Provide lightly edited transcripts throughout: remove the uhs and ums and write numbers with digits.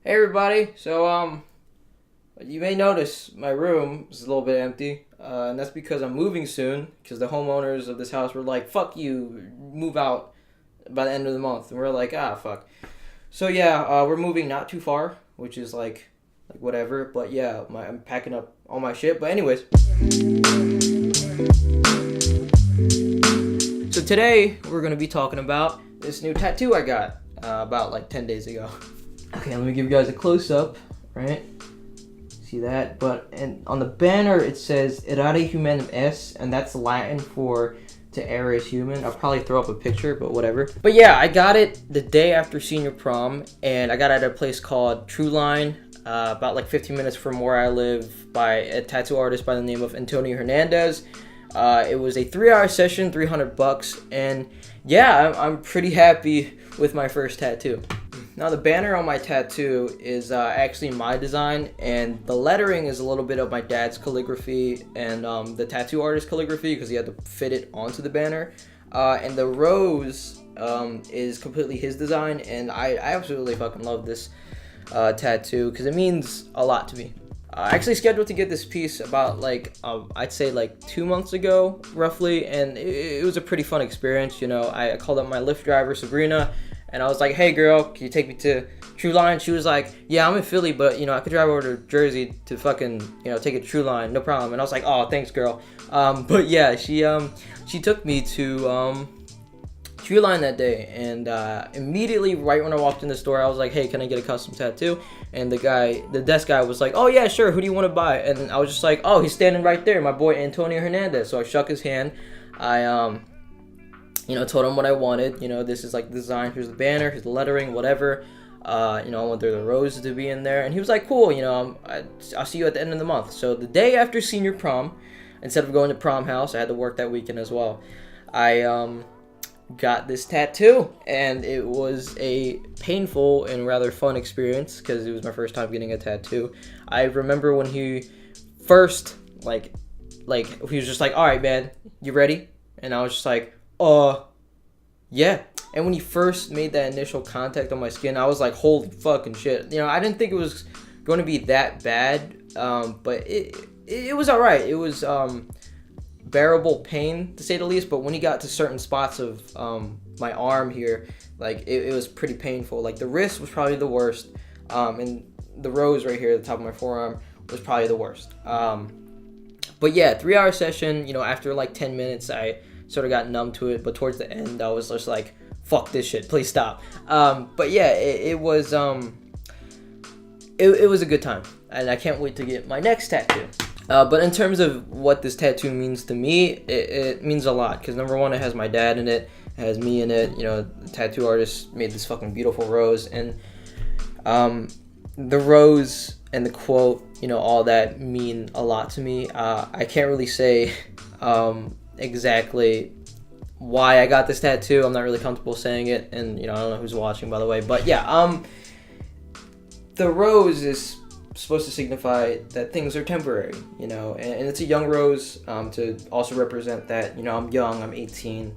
Hey everybody. You may notice my room is a little bit empty, and that's because I'm moving soon. Because the homeowners of this house were like, "Fuck you, move out by the end of the month," and we're like, "Ah, fuck." So yeah, we're moving not too far, which is like whatever. But yeah, I'm packing up all my shit. But anyways, so today we're gonna be talking about this new tattoo I got about like 10 days ago. Okay, let me give you guys a close up, right? See that? And on the banner it says Errare Humanum Est, and that's Latin for to err is human. I'll probably throw up a picture, but whatever. But yeah, I got it the day after senior prom, and I got it at a place called True Line, about like 15 minutes from where I live, by a tattoo artist by the name of Antonio Hernandez. It was a 3-hour session, $300, and yeah, I'm pretty happy with my first tattoo. Now the banner on my tattoo is actually my design, and the lettering is a little bit of my dad's calligraphy and the tattoo artist's calligraphy because he had to fit it onto the banner. And the rose is completely his design, and I absolutely fucking love this tattoo because it means a lot to me. I actually scheduled to get this piece about I'd say like 2 months ago roughly, and it was a pretty fun experience. You know, I called up my Lyft driver Sabrina, and I was like, "Hey girl, can you take me to True Line?" She was like, "Yeah, I'm in Philly, but I could drive over to Jersey to fucking take a True Line, no problem." And I was like, "Oh, thanks girl." But yeah, she took me to True Line that day, and immediately right when I walked in the store, I was like, "Hey, can I get a custom tattoo?" And the desk guy was like, "Oh yeah, sure. Who do you want to buy?" And I was just like, "Oh, he's standing right there, my boy Antonio Hernandez." So I shook his hand. I told him what I wanted. This is like the design. Here's the banner. Here's the lettering. Whatever. I want the rose to be in there. And he was like, "Cool. I'll see you at the end of the month." So the day after senior prom, instead of going to prom house, I had to work that weekend as well. I got this tattoo, and it was a painful and rather fun experience because it was my first time getting a tattoo. I remember when he first he was just like, "All right, man, you ready?" And I was just like, yeah. And when he first made that initial contact on my skin, I was like, holy fucking shit. I didn't think it was going to be that bad, but it was all right. It was bearable pain, to say the least, but when he got to certain spots of my arm here, it was pretty painful. Like the wrist was probably the worst, and the rose right here at the top of my forearm was probably the worst. But yeah, 3-hour session. After like 10 minutes, I sort of got numb to it, but towards the end I was just like, fuck this shit, please stop. But yeah, it was it was a good time, and I can't wait to get my next tattoo. But in terms of what this tattoo means to me, it means a lot because number one, it has my dad in it, it has me in it. The tattoo artist made this fucking beautiful rose, and the rose and the quote, all that mean a lot to me. I can't really say exactly why I got this tattoo. I'm not really comfortable saying it, and I don't know who's watching, by the way, but yeah, the rose is supposed to signify that things are temporary, and it's a young rose, to also represent that I'm young, I'm 18,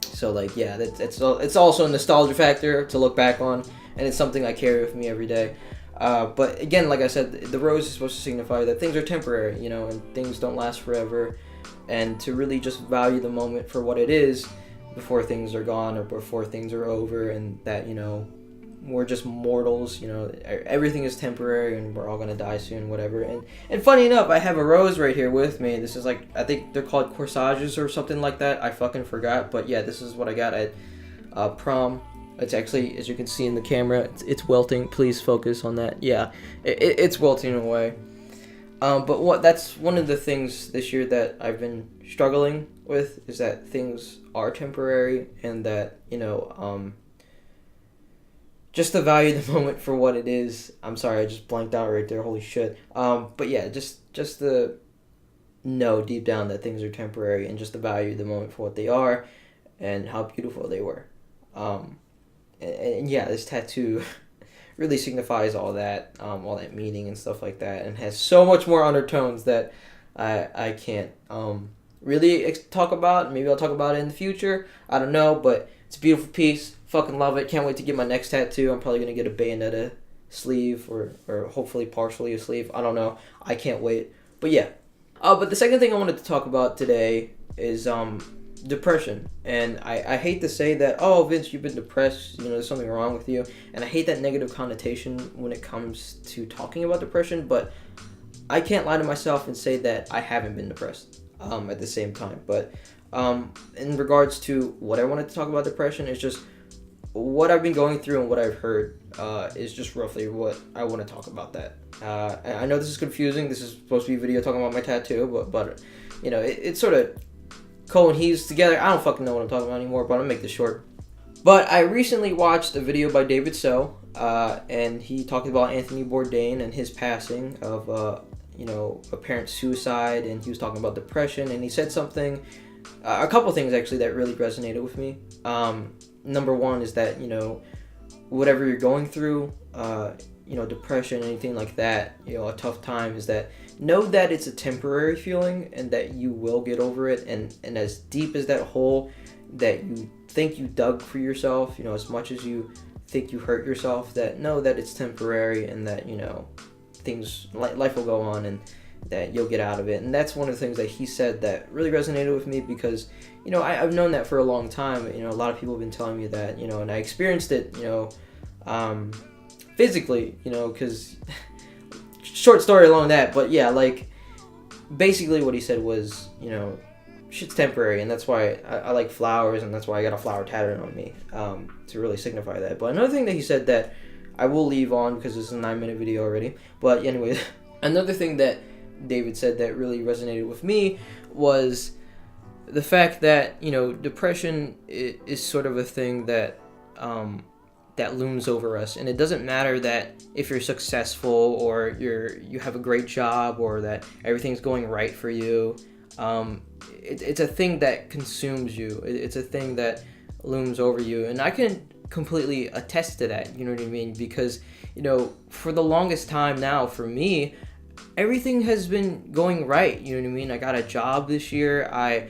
so yeah, it's also a nostalgia factor to look back on, and it's something I carry with me every day. But again, like I said, the rose is supposed to signify that things are temporary, and things don't last forever, and to really just value the moment for what it is before things are gone or before things are over, and that we're just mortals. Everything is temporary, and we're all gonna die soon, whatever. And funny enough, I have a rose right here with me. This is I think they're called corsages or something like that. I fucking forgot, but yeah, this is what I got at prom. It's actually, as you can see in the camera, it's wilting. Please focus on that. Yeah, it's wilting away. But that's one of the things this year that I've been struggling with, is that things are temporary, and that just to value the moment for what it is. I'm sorry, I just blanked out right there. Holy shit. But yeah, just to know deep down that things are temporary, and just to value the moment for what they are and how beautiful they were. And yeah, this tattoo really signifies all that meaning and stuff like that, and has so much more undertones that I can't really talk about. Maybe I'll talk about it in the future. I don't know, but it's a beautiful piece. Fucking love it. Can't wait to get my next tattoo. I'm probably gonna get a Bayonetta sleeve or hopefully partially a sleeve. I don't know. I can't wait. But yeah. But the second thing I wanted to talk about today is depression. And I hate to say that, oh, Vince, you've been depressed, there's something wrong with you. And I hate that negative connotation when it comes to talking about depression, but I can't lie to myself and say that I haven't been depressed at the same time. But in regards to what I wanted to talk about depression, is just what I've been going through and what I've heard is just roughly what I want to talk about that. I know this is confusing. This is supposed to be a video talking about my tattoo, but it sort of cohedes together. I don't fucking know what I'm talking about anymore, but I'm going to make this short. But I recently watched a video by David So, and he talked about Anthony Bourdain and his passing of, apparent suicide, and he was talking about depression, and he said something, a couple things actually that really resonated with me. Number one is that, whatever you're going through, depression, anything like that, a tough time, is that know that it's a temporary feeling and that you will get over it. And as deep as that hole that you think you dug for yourself, as much as you think you hurt yourself, that know that it's temporary and that, things, life will go on and that you'll get out of it. And that's one of the things that he said that really resonated with me because, I've known that for a long time. A lot of people have been telling me that, and I experienced it, physically, because short story along that, but yeah, like basically what he said was, shit's temporary, and that's why I like flowers, and that's why I got a flower tattooed on me, to really signify that. But another thing that he said that I will leave on because this is a 9-minute video already, but anyways, another thing that David said that really resonated with me was the fact that, depression is sort of a thing that that looms over us, and it doesn't matter that if you're successful or you have a great job or that everything's going right for you. It's a thing that consumes you. It's a thing that looms over you, and I can completely attest to that. You know what I mean? Because for the longest time now, for me, everything has been going right. You know what I mean? I got a job this year. I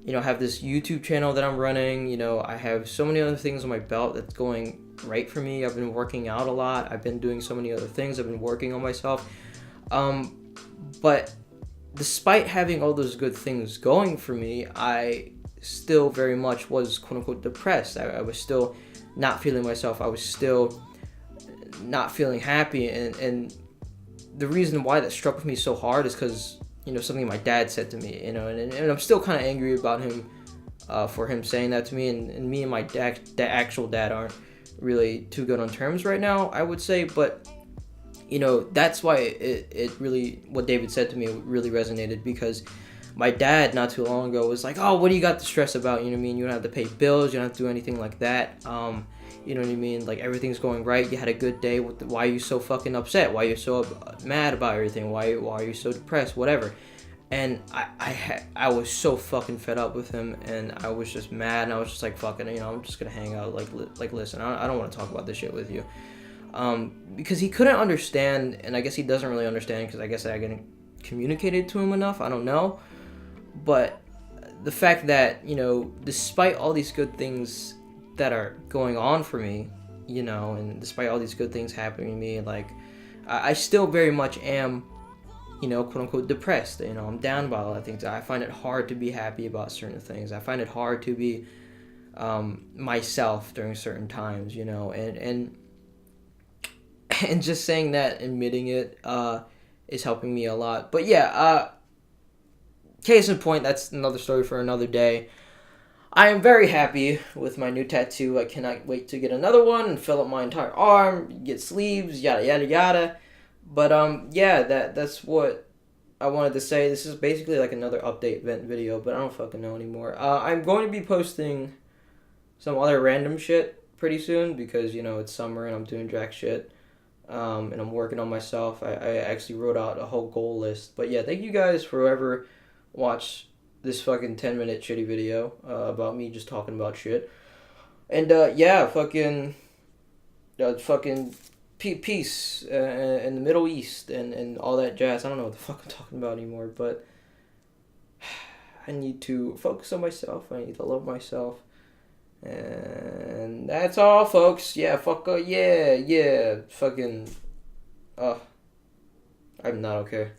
have this YouTube channel that I'm running. I have so many other things on my belt that's going right for me. I've been working out a lot. I've been doing so many other things. I've been working on myself. But despite having all those good things going for me, I still very much was quote unquote depressed. I was still not feeling myself. I was still not feeling happy. And the reason why that struck with me so hard is because, something my dad said to me, and I'm still kind of angry about him for him saying that to me. And me and my actual dad aren't really too good on terms right now, I would say. But that's why it really, what David said to me really resonated, because my dad not too long ago was like, oh, what do you got to stress about? You know what I mean? You don't have to pay bills. You don't have to do anything like that. You know what I mean? Like, everything's going right. You had a good day. Why are you so fucking upset? Why are you so mad about everything? Why are you so depressed? Whatever. And I was so fucking fed up with him, and I was just mad, and I was just like, fucking, I'm just gonna hang out. Like listen, I don't want to talk about this shit with you. Because he couldn't understand, and I guess he doesn't really understand because I guess I didn't communicate it to him enough. I don't know. But the fact that, despite all these good things that are going on for me, and despite all these good things happening to me, like, I still very much am, quote unquote depressed. I'm down about a lot of things. I find it hard to be happy about certain things. I find it hard to be myself during certain times, and just saying that, admitting it, is helping me a lot. But yeah, case in point, that's another story for another day. I am very happy with my new tattoo. I cannot wait to get another one and fill up my entire arm, get sleeves, yada yada yada. But yeah, that's what I wanted to say. This is basically like another update event video, but I don't fucking know anymore. I'm going to be posting some other random shit pretty soon because, it's summer and I'm doing jack shit. And I'm working on myself. I actually wrote out a whole goal list. But yeah, thank you guys for whoever watched this fucking 10-minute shitty video about me just talking about shit. And yeah, fucking peace in the Middle East and all that jazz. I don't know what the fuck I'm talking about anymore, but I need to focus on myself. I need to love myself. And that's all, folks. Yeah, yeah, fucking. I'm not okay.